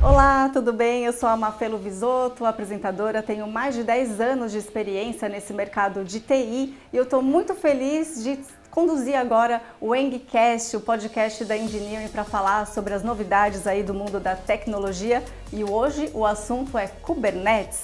Olá, tudo bem? Eu sou a Mafelo Visoto, apresentadora, tenho mais de 10 anos de experiência nesse mercado de TI e eu estou muito feliz de conduzir agora o EngCast, o podcast da Engineering, para falar sobre as novidades aí do mundo da tecnologia, e hoje o assunto é Kubernetes.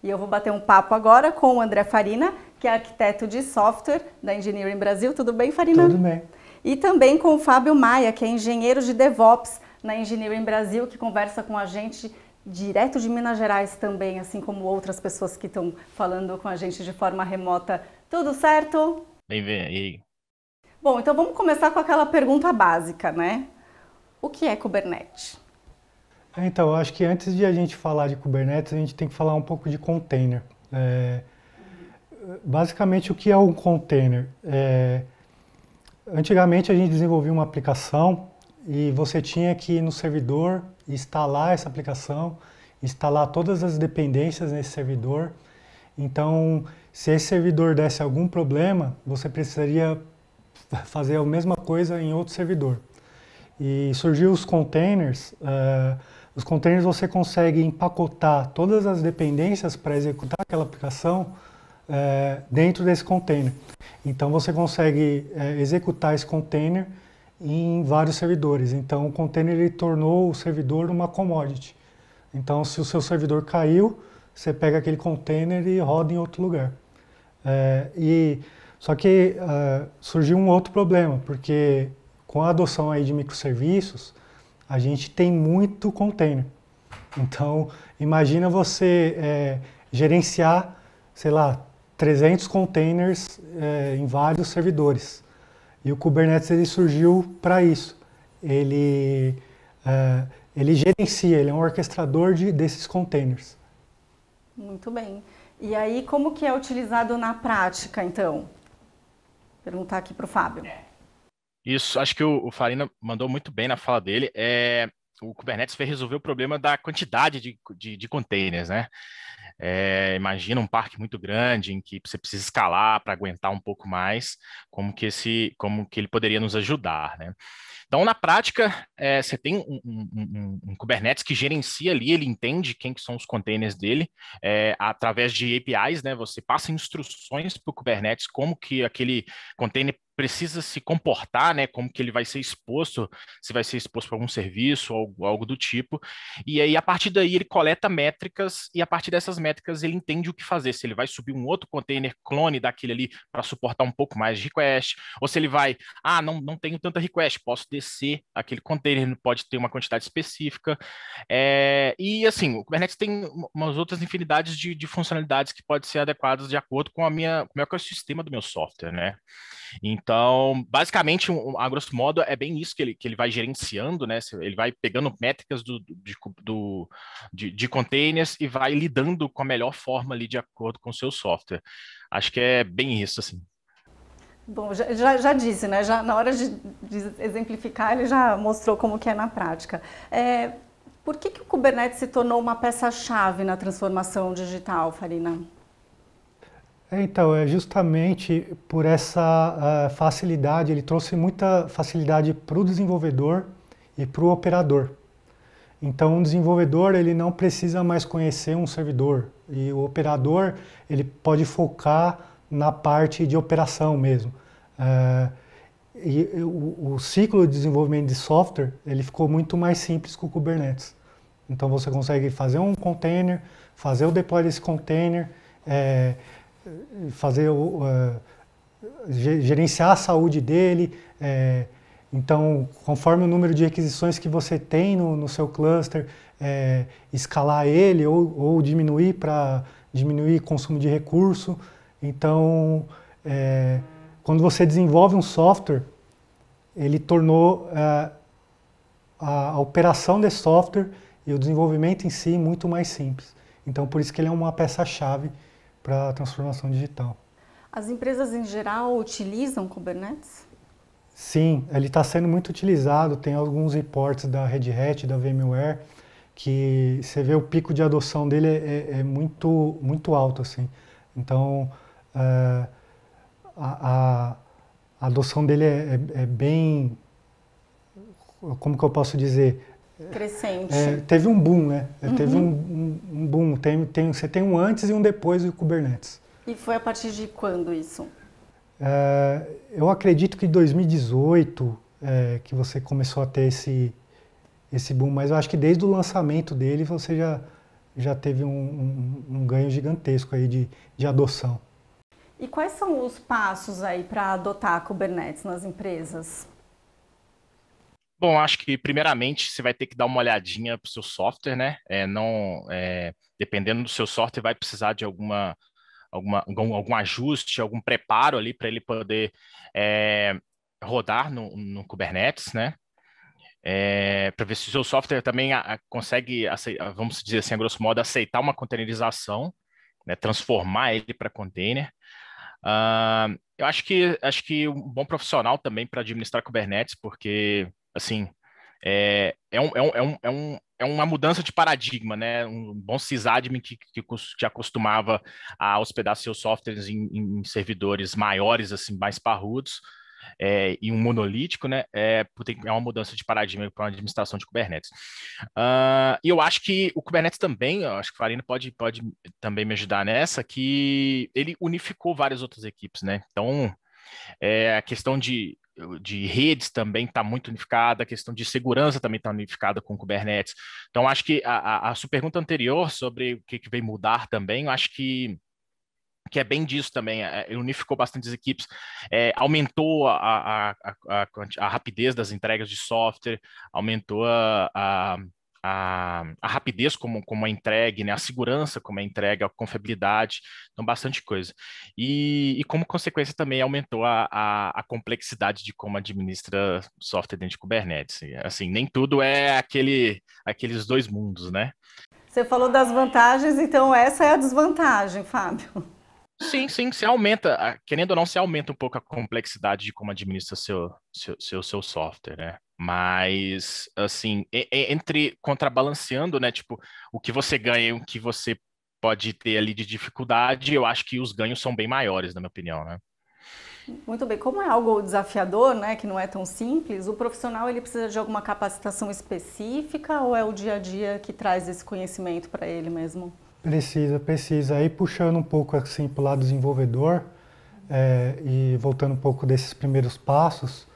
E eu vou bater um papo agora com o André Farina, que é arquiteto de software da Engineering Brasil. Tudo bem, Farina? Tudo bem. E também com o Fábio Maia, que é engenheiro de DevOps na Engineering Brasil, que conversa com a gente direto de Minas Gerais também, assim como outras pessoas que estão falando com a gente de forma remota. Tudo certo? Bem-vindo aí. Bom, então vamos começar com aquela pergunta básica, né? O que é Kubernetes? Então, eu acho que antes de a gente falar de Kubernetes, a gente tem que falar um pouco de container. Basicamente, o que é um container? Antigamente, a gente desenvolvia uma aplicação e você tinha que ir no servidor, instalar essa aplicação, instalar todas as dependências nesse servidor. Então, se esse servidor desse algum problema, você precisaria fazer a mesma coisa em outro servidor. E surgiu os containers. Os containers você consegue empacotar todas as dependências para executar aquela aplicação dentro desse container. Então você consegue executar esse container em vários servidores. Então o container ele tornou o servidor uma commodity. Então se o seu servidor caiu, você pega aquele container e roda em outro lugar. Só que surgiu um outro problema, porque com a adoção aí de microserviços, a gente tem muito container. Então, imagina você gerenciar, sei lá, 300 containers em vários servidores. E o Kubernetes ele surgiu para isso. Ele gerencia, ele é um orquestrador desses containers. Muito bem. E aí, como que é utilizado na prática, então? Vou perguntar aqui para o Fábio. Isso, acho que o Farina mandou muito bem na fala dele. O Kubernetes vai resolver o problema da quantidade de containers, né? Imagina um parque muito grande em que você precisa escalar para aguentar um pouco mais, como que ele poderia nos ajudar, né? Então, na prática, você tem um Kubernetes que gerencia ali, ele entende quem que são os containers dele, através de APIs, né? Você passa instruções para o Kubernetes como que aquele container precisa se comportar, né? Como que ele vai ser exposto, se vai ser exposto para algum serviço ou algo do tipo. E aí, a partir daí, ele coleta métricas e a partir dessas métricas ele entende o que fazer. Se ele vai subir um outro container clone daquele ali para suportar um pouco mais de request, ou se ele vai, não tenho tanta request, posso descer aquele container, pode ter uma quantidade específica. E assim, o Kubernetes tem umas outras infinidades de funcionalidades que podem ser adequadas de acordo com com o meu ecossistema do meu software, né? Então, basicamente, a grosso modo, é bem isso que ele vai gerenciando, né? Ele vai pegando métricas de containers e vai lidando com a melhor forma ali de acordo com o seu software. Acho que é bem isso, assim. Bom, já disse, né? Já na hora de exemplificar, ele já mostrou como que é na prática. Por que o Kubernetes se tornou uma peça-chave na transformação digital, Farina? Então, é justamente por essa facilidade, ele trouxe muita facilidade para o desenvolvedor e para o operador. Então, o desenvolvedor ele não precisa mais conhecer um servidor e o operador ele pode focar na parte de operação mesmo. O ciclo de desenvolvimento de software ele ficou muito mais simples com o Kubernetes. Então, você consegue fazer um container, fazer o deploy desse container, gerenciar a saúde dele. Então, conforme o número de requisições que você tem no seu cluster, escalar ele ou diminuir para diminuir o consumo de recurso. Então, quando você desenvolve um software, ele tornou a operação desse software e o desenvolvimento em si muito mais simples. Então, por isso que ele é uma peça-chave para a transformação digital. As empresas em geral utilizam Kubernetes? Sim, ele está sendo muito utilizado. Tem alguns reportes da Red Hat, da VMware, que você vê o pico de adoção dele é muito, muito alto, assim. Então, a adoção dele é bem como que eu posso dizer? Crescente. Teve um boom, né? Teve um boom. Você tem um antes e um depois do Kubernetes. E foi a partir de quando isso? Eu acredito que em 2018 que você começou a ter esse boom, mas eu acho que desde o lançamento dele você já teve um ganho gigantesco aí de adoção. E quais são os passos aí para adotar Kubernetes nas empresas? Bom, acho que primeiramente você vai ter que dar uma olhadinha para o seu software, né? Dependendo do seu software, vai precisar de algum ajuste, algum preparo ali para ele poder rodar no Kubernetes, né? Para ver se o seu software também consegue, vamos dizer assim, a grosso modo, aceitar uma containerização, né? Transformar ele para container. Eu acho que um bom profissional também para administrar Kubernetes, porque assim é uma mudança de paradigma, né? Um bom sysadmin que acostumava a hospedar seus softwares em servidores maiores, assim, mais parrudos, e um monolítico, né? É uma mudança de paradigma para uma administração de Kubernetes. E eu acho que o Kubernetes também, eu acho que o Farina pode também me ajudar nessa, que ele unificou várias outras equipes, né? Então, a questão de redes também está muito unificada, a questão de segurança também está unificada com o Kubernetes. Então, acho que a sua pergunta anterior sobre o que veio mudar também, eu acho que é bem disso também, unificou bastantes equipes, aumentou a rapidez das entregas de software, aumentou a rapidez como é entregue, né? A segurança como é entregue, a confiabilidade, então bastante coisa. E como consequência também aumentou a complexidade de como administra software dentro de Kubernetes. Assim, nem tudo é aqueles dois mundos, né? Você falou das vantagens, então essa é a desvantagem, Fábio. Sim, se aumenta, querendo ou não, se aumenta um pouco a complexidade de como administra seu software, né? Mas, assim, contrabalanceando, né? Tipo, o que você ganha e o que você pode ter ali de dificuldade, eu acho que os ganhos são bem maiores, na minha opinião, né? Muito bem, como é algo desafiador, né, que não é tão simples, o profissional ele precisa de alguma capacitação específica ou é o dia a dia que traz esse conhecimento para ele mesmo? Precisa. Aí puxando um pouco assim para o lado desenvolvedor e voltando um pouco desses primeiros passos,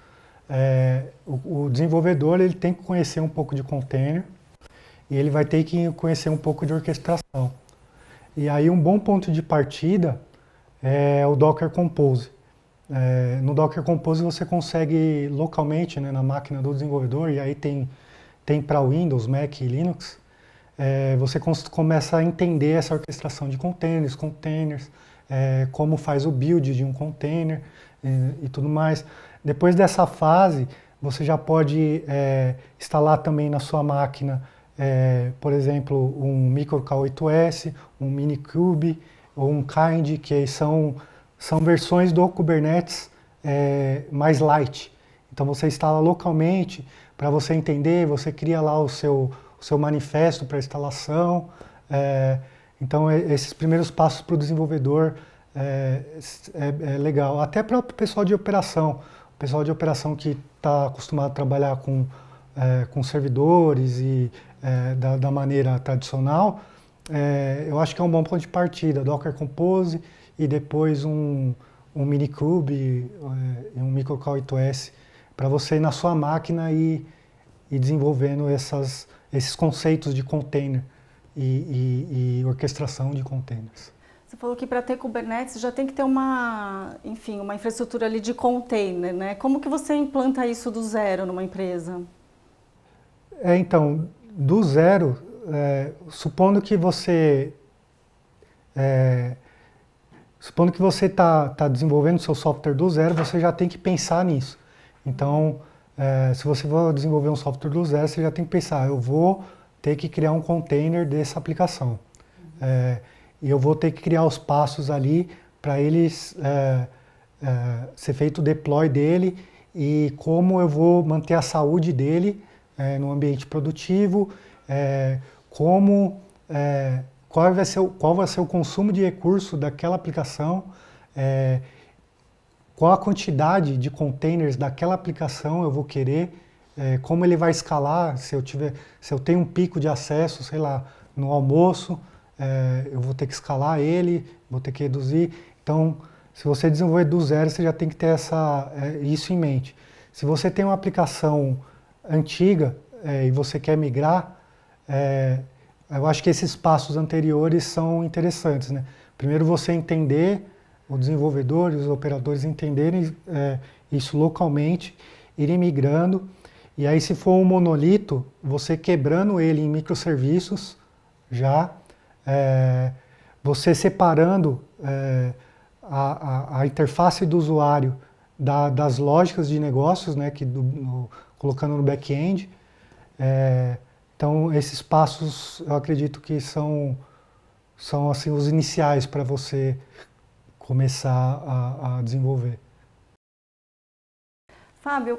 o desenvolvedor ele tem que conhecer um pouco de container e ele vai ter que conhecer um pouco de orquestração. E aí um bom ponto de partida é o Docker Compose. No Docker Compose você consegue localmente, né, na máquina do desenvolvedor, e aí tem para Windows, Mac e Linux, você começa a entender essa orquestração de containers, como faz o build de um container e tudo mais. Depois dessa fase, você já pode instalar também na sua máquina, por exemplo, um MicroK8s, um Minikube ou um Kind, que são versões do Kubernetes mais light. Então você instala localmente, para você entender, você cria lá o seu manifesto para instalação. Então, esses primeiros passos para o desenvolvedor é legal. Até para o pessoal de operação. O pessoal de operação que está acostumado a trabalhar com servidores e da maneira tradicional, eu acho que é um bom ponto de partida. Docker Compose e depois um Minikube e um MicroK8s para você ir na sua máquina e desenvolvendo esses conceitos de container e orquestração de containers. Você falou que para ter Kubernetes já tem que ter uma infraestrutura ali de container, né? Como que você implanta isso do zero numa empresa? Então, do zero, supondo que você está desenvolvendo seu software do zero, você já tem que pensar nisso. Então, se você for desenvolver um software do zero, você já tem que pensar, eu vou ter que criar um container dessa aplicação. E eu vou ter que criar os passos ali para eles ser feito o deploy dele e como eu vou manter a saúde dele no ambiente produtivo, qual vai ser o consumo de recurso daquela aplicação, qual a quantidade de containers daquela aplicação eu vou querer como ele vai escalar, se eu tenho um pico de acesso, sei lá, no almoço, eu vou ter que escalar ele, vou ter que reduzir. Então, se você desenvolver do zero, você já tem que ter isso em mente. Se você tem uma aplicação antiga e você quer migrar, eu acho que esses passos anteriores são interessantes, né? Primeiro você entender, o desenvolvedor e os operadores entenderem isso localmente, irem migrando, e aí se for um monolito, você quebrando ele em microserviços, você separando a interface do usuário das lógicas de negócios, né, colocando no back-end. Então, esses passos, eu acredito que são assim, os iniciais para você começar a desenvolver. Fábio,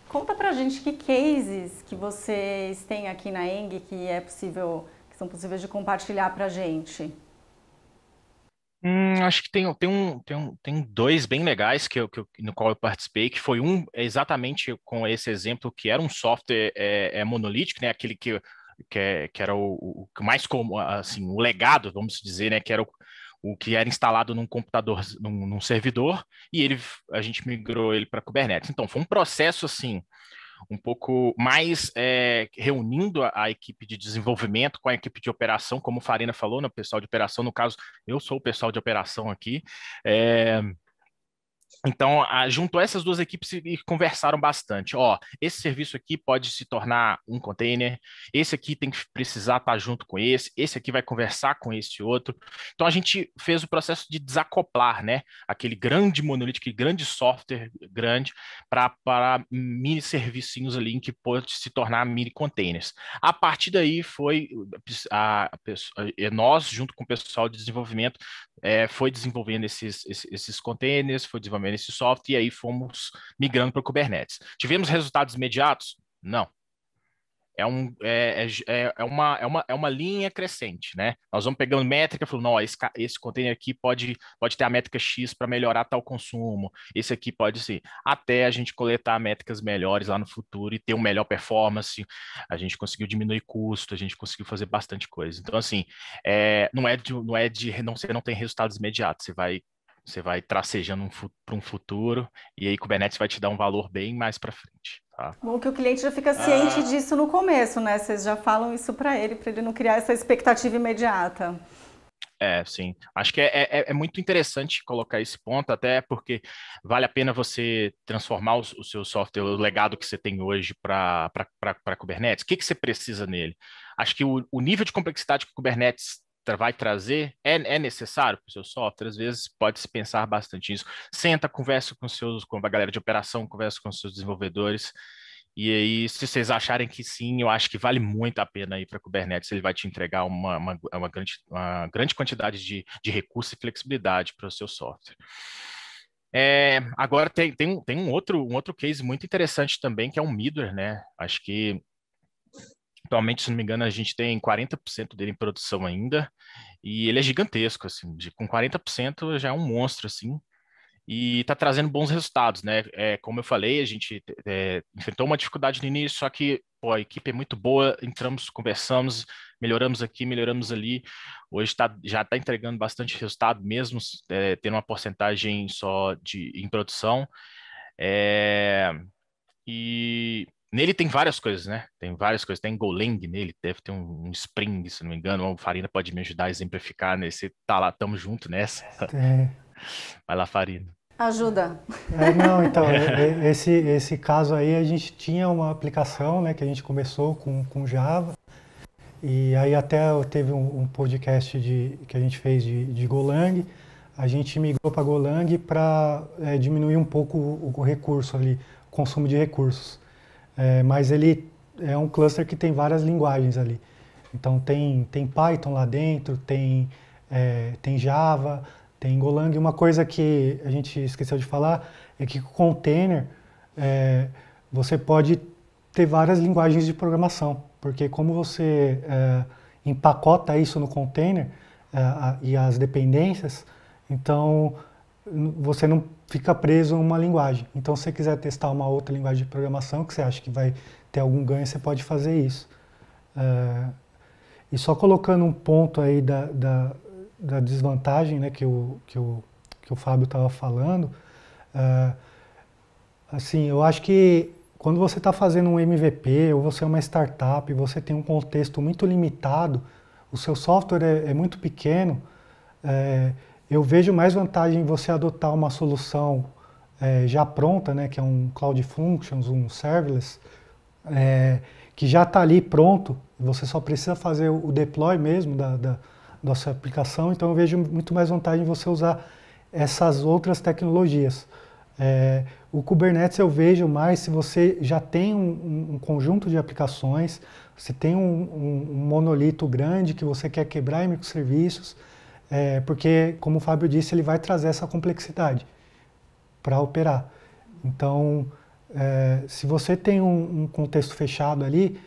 conta pra gente que cases que vocês têm aqui na Eng que são possíveis de compartilhar pra gente. Acho que tem dois bem legais no qual eu participei, que foi exatamente com esse exemplo, que era um software monolítico, né? Aquele que era o mais comum, assim, o legado, vamos dizer, né? Que era o que era instalado num computador, num servidor, e a gente migrou ele para Kubernetes. Então, foi um processo assim um pouco mais reunindo a equipe de desenvolvimento com a equipe de operação, como o Farina falou, no pessoal de operação, no caso, eu sou o pessoal de operação aqui. Então, juntou essas duas equipes e conversaram bastante. Esse serviço aqui pode se tornar um container, esse aqui tem que precisar estar junto com esse aqui vai conversar com esse outro. Então, a gente fez o processo de desacoplar, né, aquele grande monolito, aquele grande software grande, para mini servicinhos ali em que pode se tornar mini containers. A partir daí, nós, junto com o pessoal de desenvolvimento, foi desenvolvendo esses containers, foi desenvolvendo esse software, e aí fomos migrando para o Kubernetes. Tivemos resultados imediatos? Não. É uma linha crescente, né? Nós vamos pegando métrica, falando, não, esse container aqui pode ter a métrica X para melhorar tal consumo, esse aqui pode ser, até a gente coletar métricas melhores lá no futuro e ter uma melhor performance, a gente conseguiu diminuir custo, a gente conseguiu fazer bastante coisa. Então, assim, você não tem resultados imediatos, você vai tracejando para um futuro, e aí Kubernetes vai te dar um valor bem mais para frente. Tá? Bom, que o cliente já fica ciente disso no começo, né? Vocês já falam isso para ele não criar essa expectativa imediata. Sim. Acho que é muito interessante colocar esse ponto, até porque vale a pena você transformar o seu software, o legado que você tem hoje para Kubernetes. O que você precisa nele? Acho que o nível de complexidade que o Kubernetes vai trazer é necessário para o seu software. Às vezes pode-se pensar bastante nisso. Senta, conversa com a galera de operação, conversa com os seus desenvolvedores. E aí, se vocês acharem que sim, eu acho que vale muito a pena ir para Kubernetes. Ele vai te entregar uma grande quantidade de recursos e flexibilidade para o seu software. Agora tem um outro case muito interessante também, que é o middleware, né? Acho que atualmente, se não me engano, a gente tem 40% dele em produção ainda, e ele é gigantesco, assim, com 40% já é um monstro, assim, e está trazendo bons resultados, né? Como eu falei, a gente enfrentou uma dificuldade no início, só que a equipe é muito boa, entramos, conversamos, melhoramos aqui, melhoramos ali. Hoje já está entregando bastante resultado, mesmo tendo uma porcentagem só em produção. E nele tem várias coisas, né? Tem várias coisas. Tem Golang nele, deve ter um Spring, se não me engano. O Farina pode me ajudar a exemplificar nesse. Tá lá, tamo junto nessa. Vai lá, Farina. Ajuda. Não, então, esse caso aí, a gente tinha uma aplicação, né, que a gente começou com Java, e aí até teve um podcast que a gente fez de Golang, a gente migrou para Golang para diminuir um pouco o recurso ali, o consumo de recursos. Mas ele é um cluster que tem várias linguagens ali. Então tem Python lá dentro, tem Java, tem Golang. Uma coisa que a gente esqueceu de falar é que com container você pode ter várias linguagens de programação, porque como você empacota isso no container e as dependências, então você não fica preso a uma linguagem. Então, se você quiser testar uma outra linguagem de programação que você acha que vai ter algum ganho, você pode fazer isso. E só colocando um ponto aí da desvantagem, né, que o Fábio estava falando, assim, eu acho que quando você está fazendo um MVP ou você é uma startup, você tem um contexto muito limitado, o seu software é muito pequeno, eu vejo mais vantagem em você adotar uma solução já pronta, né, que é um Cloud Functions, um Serverless, que já está ali pronto, você só precisa fazer o deploy mesmo da sua aplicação, então eu vejo muito mais vantagem em você usar essas outras tecnologias. O Kubernetes eu vejo mais se você já tem um conjunto de aplicações, você tem um monolito grande que você quer quebrar em microserviços, porque, como o Fábio disse, ele vai trazer essa complexidade para operar. Então, se você tem um contexto fechado ali,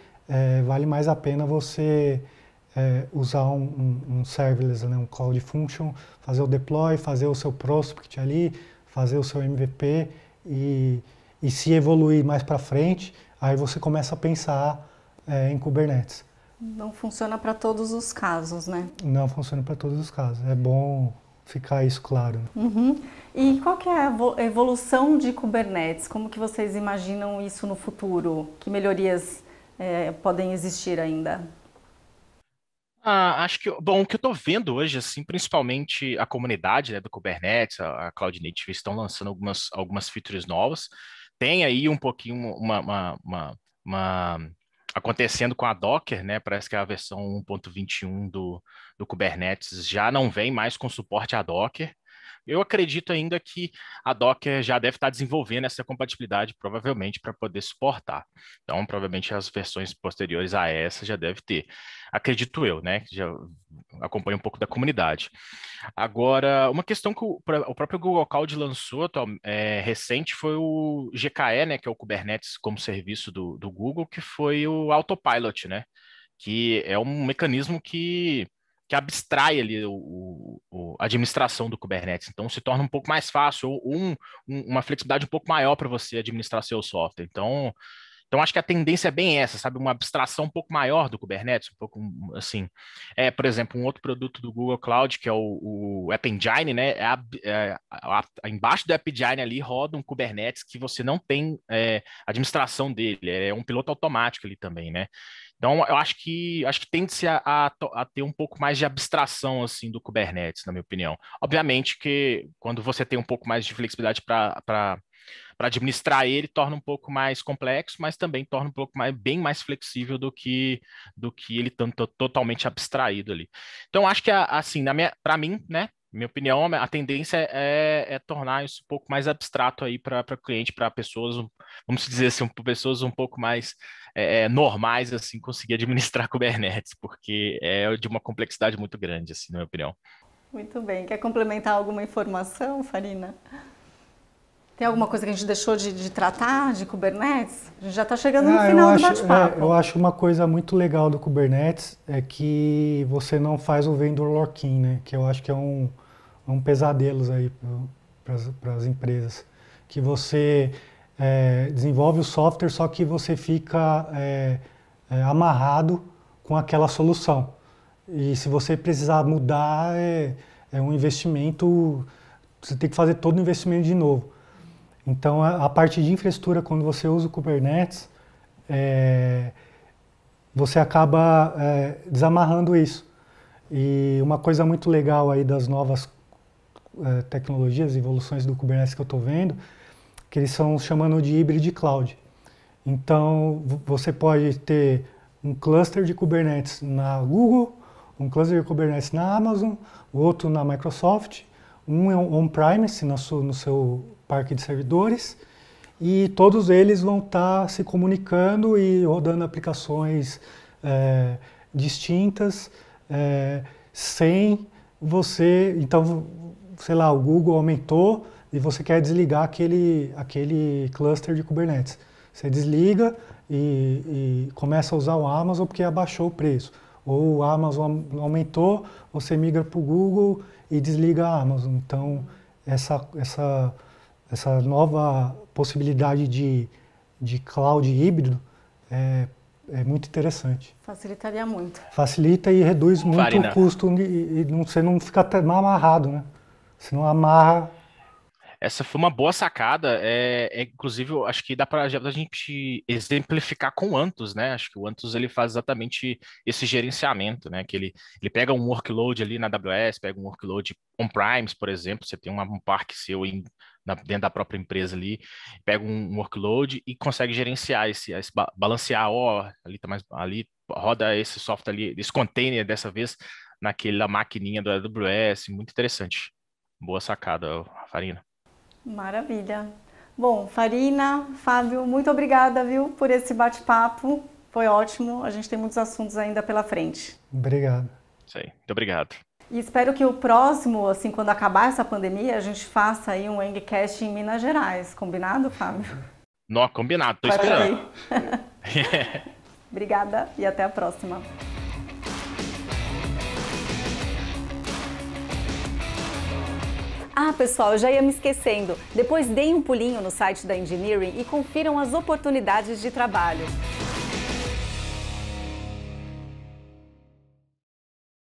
vale mais a pena você usar um serverless, né, um Cloud Function, fazer o deploy, fazer o seu prospect ali, fazer o seu MVP e se evoluir mais para frente, aí você começa a pensar em Kubernetes. Não funciona para todos os casos, né? Não funciona para todos os casos. É bom ficar isso claro. Uhum. E qual que é a evolução de Kubernetes? Como que vocês imaginam isso no futuro? Que melhorias podem existir ainda? Acho que, bom, o que eu estou vendo hoje, assim, principalmente a comunidade, né, do Kubernetes, a Cloud Native, estão lançando algumas features novas. Tem aí um pouquinho uma acontecendo com a Docker, né? Parece que a versão 1.21 do Kubernetes já não vem mais com suporte a Docker. Eu acredito ainda que a Docker já deve estar desenvolvendo essa compatibilidade, provavelmente, para poder suportar. Então, provavelmente, as versões posteriores a essa já deve ter. Acredito eu, né? Que já acompanho um pouco da comunidade. Agora, uma questão que o próprio Google Cloud lançou recente foi o GKE, né? Que é o Kubernetes como serviço do Google, que foi o Autopilot, né? Que é um mecanismo que abstrai ali a administração do Kubernetes. Então, se torna um pouco mais fácil, ou uma flexibilidade um pouco maior para você administrar seu software. Então, acho que a tendência é bem essa, sabe? Uma abstração um pouco maior do Kubernetes, um pouco assim. Por exemplo, um outro produto do Google Cloud, que é o App Engine, né? Embaixo do App Engine ali roda um Kubernetes que você não tem administração dele, é um piloto automático ali também, né? Então, eu acho que tende-se a ter um pouco mais de abstração assim do Kubernetes, na minha opinião. Obviamente que quando você tem um pouco mais de flexibilidade para administrar ele, torna um pouco mais complexo, mas também torna um pouco bem mais flexível do que ele tanto totalmente abstraído ali. Então, acho que assim, para mim, né? Minha opinião, a tendência é tornar isso um pouco mais abstrato aí para o cliente, para pessoas, vamos dizer assim, pessoas um pouco mais normais, assim, conseguir administrar Kubernetes, porque é de uma complexidade muito grande, assim, na minha opinião. Muito bem. Quer complementar alguma informação, Farina? Tem alguma coisa que a gente deixou de tratar de Kubernetes? A gente já está chegando no final do bate-papo. Eu acho uma coisa muito legal do Kubernetes é que você não faz o vendor lock-in, né? Que eu acho que é um pesadelo aí para as empresas. Que você desenvolve o software, só que você fica amarrado com aquela solução. E se você precisar mudar, é um investimento, você tem que fazer todo o investimento de novo. Então, a parte de infraestrutura, quando você usa o Kubernetes, você acaba desamarrando isso. E uma coisa muito legal aí das novas tecnologias, evoluções do Kubernetes que eu estou vendo, que eles estão chamando de hybrid cloud. Então, você pode ter um cluster de Kubernetes na Google, um cluster de Kubernetes na Amazon, outro na Microsoft, um on-premise no seu parque de servidores, e todos eles vão estar se comunicando e rodando aplicações distintas, sem você... Então, sei lá, o Google aumentou e você quer desligar aquele cluster de Kubernetes. Você desliga e começa a usar o Amazon porque abaixou o preço. Ou o Amazon aumentou, você migra para o Google e desliga a Amazon. Então, essa nova possibilidade de cloud híbrido é muito interessante. Facilitaria muito. Facilita e reduz muito Farina. o custo e você não fica amarrado, né? Você não amarra. Essa foi uma boa sacada. Inclusive, eu acho que dá para a gente exemplificar com o Antus, né? Acho que o Antus ele faz exatamente esse gerenciamento, né? Que ele pega um workload ali na AWS, pega um workload on-primes, por exemplo. Você tem um parque seu dentro da própria empresa ali, pega um workload e consegue gerenciar balancear, ali tá mais ali roda esse software ali, esse container dessa vez naquela maquininha do AWS. Muito interessante. Boa sacada, Farina. Maravilha. Bom, Farina, Fábio, muito obrigada, viu, por esse bate-papo. Foi ótimo. A gente tem muitos assuntos ainda pela frente. Obrigado. Isso aí. Muito obrigado. E espero que o próximo, assim, quando acabar essa pandemia, a gente faça aí um Engcast em Minas Gerais. Combinado, Fábio? Não, combinado. Tô Vai esperando. Obrigada e até a próxima. Ah, pessoal, eu já ia me esquecendo. Depois deem um pulinho no site da Engineering e confiram as oportunidades de trabalho.